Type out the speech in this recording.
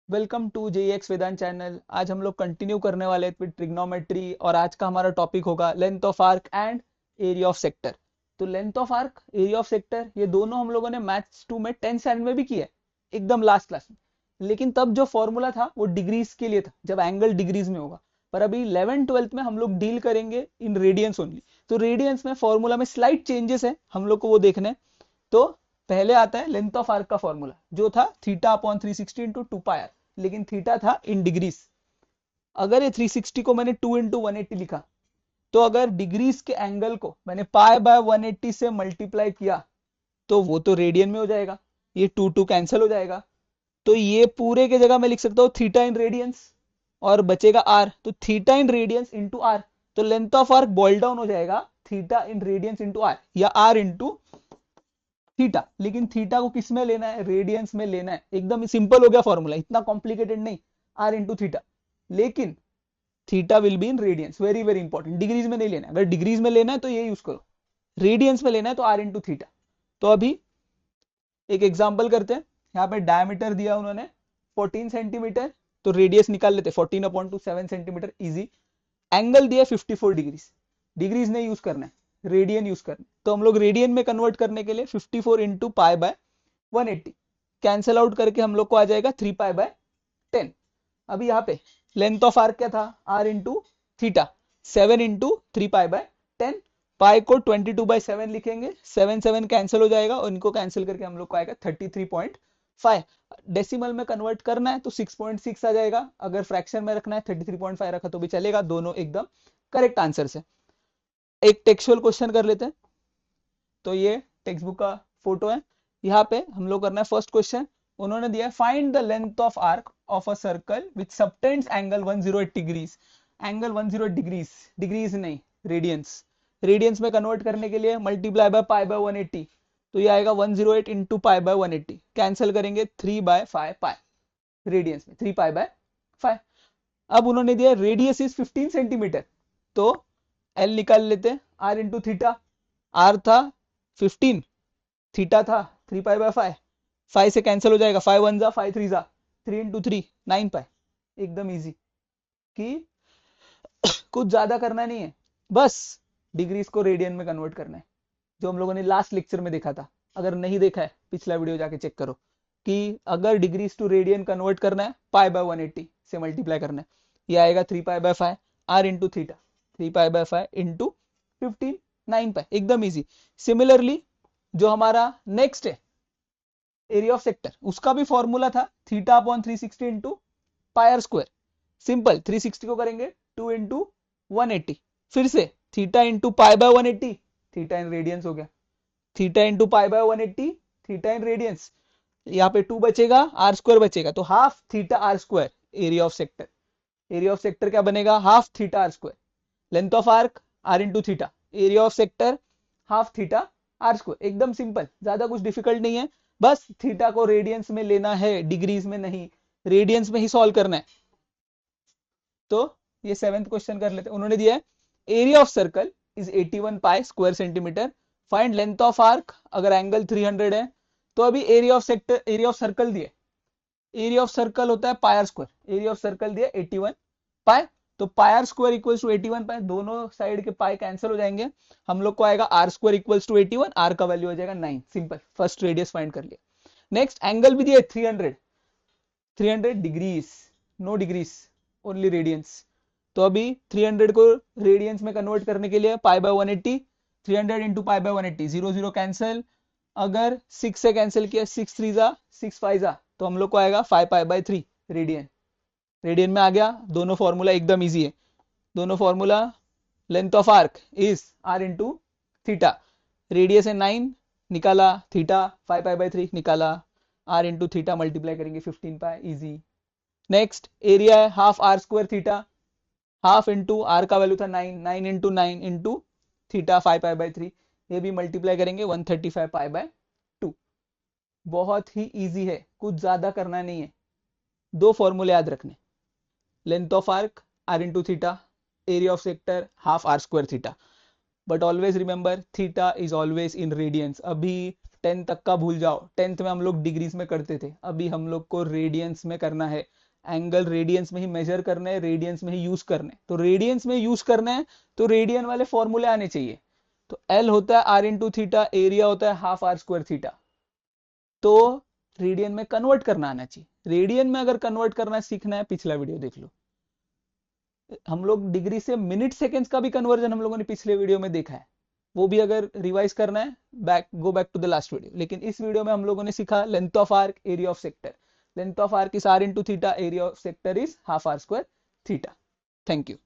Welcome to JEEX Vedant channel. आज हम लोग कंटिन्यू करने वाले हैं विद ट्रिग्नोमेट्री और आज का हमारा टॉपिक होगा length of arc and area of sector. तो length of arc, area of sector, ये दोनों हम लोगों ने मैथ्स 2 में 10th स्टैंडर्ड में भी किया है, एकदम लास्ट क्लास में। लेकिन तब जो फॉर्मूला था वो डिग्रीज के लिए था, जब एंगल डिग्रीज में होगा। पर अभी 11th 12th में हम लोग डील करेंगे इन रेडियंस ओनली। तो रेडियंस में फॉर्मूला में स्लाइट चेंजेस है, हम लोग को वो देखने हैं। तो पहले आता है लेंथ ऑफ आर्क का फॉर्मूला, जो था थीटा अपॉन 360 इंटू 2 पाई, लेकिन थीटा था इन डिग्रीज। अगर ये 360 को मैंने 2 इंटू 180 लिखा, तो अगर डिग्रीज के एंगल को मैंने पाई बाय 180 से मल्टीप्लाई किया तो वो तो रेडियन में हो जाएगा। ये 2 2 कैंसिल हो जाएगा, तो ये पूरे के जगह मैं लिख सकता हूँ थीटा इन रेडियंस, और बचेगा आर, तो theta in radians into R. तो length of arc boil down हो जाएगा theta in radians into R, या आर इंटू थीटा। लेकिन थीटा को किस में लेना है? रेडियंस में लेना है। एकदम सिंपल हो गया फॉर्मूला, इतना कॉम्प्लिकेटेड नहीं। आर इंटू थीटा, लेकिन theta will be in radiance, very very important. Degrees में नहीं लेना है, अगर डिग्रीज में लेना है तो ये यूज करो। रेडियंस में लेना है तो आर इंटू थीटा। तो अभी एक एग्जाम्पल करते हैं। यहाँ पे डायमीटर दिया उन्होंने 14 सेंटीमीटर, तो रेडियस निकाल लेते 14 upon two 7 centimetre, easy. Angle दिया 54 डिग्रीज, डिग्रीज नहीं यूज करना है, रेडियन यूज करना है। तो हम लोग रेडियन में कन्वर्ट करने के लिए 54 into pi by 180 cancel out करके हम लोग को आ जाएगा 3 पाई बाय 10। अभी यहाँ पे लेंथ ऑफ आर्क क्या था? R into theta, 7 into 3 pi by 10। Pi को 22/7 लिखेंगे, 7 7 कैंसिल हो जाएगा और इनको कैंसिल करके हम लोग को आएगा 33.5। डेसिमल में कन्वर्ट करना है तो 6.6 आ जाएगा, अगर फ्रैक्शन में रखना है 33.5 रखा तो भी चलेगा, दोनों एकदम करेक्ट आंसर है। एक टेक्सचुअल क्वेश्चन कर लेते हैं। तो ये टेक्स्ट बुक का फोटो है, यहाँ पे हम लोग करना है फर्स्ट क्वेश्चन। उन्होंने दिया find the length of arc of a circle with subtends angle 108 degrees. Angle 108 degrees, degrees नहीं, रेडियंस। रेडियंस में कन्वर्ट करने के लिए मल्टीप्लाई बाय पाई बाय 180, तो ये आएगा 108 इंटू पाई बाय 180, कैंसिल करेंगे 3/5 पाई। रेडियंस में 3 पाई बाय 5। अब उन्होंने दिया रेडियस इज 15 सेंटीमीटर, तो एल निकाल लेते हैं, आर इंटू थीटा। आर था 15, थीटा था 3 पाई बाय 5। 5 से कैंसिल हो जाएगा, 5 1 जा 5 3 जा, 3 इंटू 3 9 पाई। एकदम इजी। कि कुछ ज्यादा करना नहीं है, बस डिग्रीज को रेडियन में कन्वर्ट करना है, जो हम लोगों ने लास्ट लेक्चर में देखा था। अगर नहीं देखा है पिछला वीडियो जाके चेक करो, कि अगर डिग्रीज टू रेडियन कन्वर्ट करना है पाई बाय 180 से मल्टीप्लाई करना है, ये आएगा 3 pi by 5 R into theta, 3 pi by 5 into 15 9 pi, एकदम इजी। सिमिलरली जो हमारा नेक्स्ट है एरिया ऑफ सेक्टर, उसका भी फॉर्मूला था theta upon 360 into pi r square. Simple, 360 को करेंगे 2 इंटू 180, फिर से theta into pi by 180, theta in radians हो गया, theta into pi by 180, theta in radians. यहाँ पे 2 बचेगा, आर स्क्वायर बचेगा, तो half theta R square area of sector. Area of sector क्या बनेगा? Half theta R square. Length of arc R into theta, area of sector half theta R square. एकदम simple, ज्यादा कुछ डिफिकल्ट नहीं है, बस थीटा को रेडियंस में लेना है, डिग्रीज में नहीं, रेडियंस में ही सॉल्व करना है। तो ये 7th क्वेश्चन कर लेते हैं। उन्होंने दिया है area of circle is 81 pi square centimetre, find length of arc, अगर एंगल 300 है। तो अभी area of sector, area of circle दिए, एरिया ऑफ सर्कल होता है pier square, area of circle दिया 81 पाई, तो पायर स्क्वायर इक्वल्स टू 81 पाई, दोनों साइड के पाई कैंसिल हो जाएंगे, हम लोग को आएगा R square equals to 81, R का वैल्यू हो जाएगा 9। सिंपल, फर्स्ट रेडियस फाइंड कर लिया। नेक्स्ट एंगल भी दिया 300, 300 degrees, no degrees, only radians. तो अभी 300 को रेडियंस में कन्वर्ट करने के लिए पाई by 180, 300 into pi by 180, 0 0 cancel. अगर 6 से कैंसिल किया, 6 3 जा 6 5 जा, तो हम लोग को आएगा 5 पाई बाय 3 रेडियन। रेडियन में आ गया, दोनों फॉर्मूला एकदम इजी है। दोनों formula, length of arc is R into theta, radius है 9 निकाला, थीटा 5 पाई बाय 3 निकाला, आर इंटू थीटा मल्टीप्लाई करेंगे 15 पाई, इजी। नेक्स्ट एरिया है half R square theta, half into R का वैल्यू था 9, 9 into 9 into theta 5 pi by 3, ये भी multiply करेंगे 135 पाई बाय 2। बहुत ही इजी है, कुछ ज्यादा करना नहीं है, दो फॉर्मूले याद रखने, length of arc R into theta, area of sector half R square theta. But always remember theta is always in radians. अभी 10 तक का भूल जाओ, 10th में हम लोग डिग्रीज में करते थे, अभी हम लोग को रेडियंस में करना है, एंगल रेडियंस में ही मेजर करना है, रेडियंस में ही यूज करना है। तो रेडियंस में यूज करना है तो रेडियन वाले फॉर्मूले आने चाहिए। तो एल होता है आर इंटू थीटा, एरिया होता है हाफ आर स्क्वायर थीटा। तो रेडियन में कन्वर्ट करना आना चाहिए। रेडियन में अगर कन्वर्ट करना सीखना है, पिछला वीडियो देख लो, हम लोग डिग्री से मिनट सेकेंड्स का भी कन्वर्जन हम लोगों ने पिछले वीडियो में देखा है, वो भी अगर रिवाइज करना है go back to the last video. लेकिन इस वीडियो में हम लोगों ने सीखा length of arc, area of sector. Length of arc is R into theta, area of sector is half R square theta. Thank you.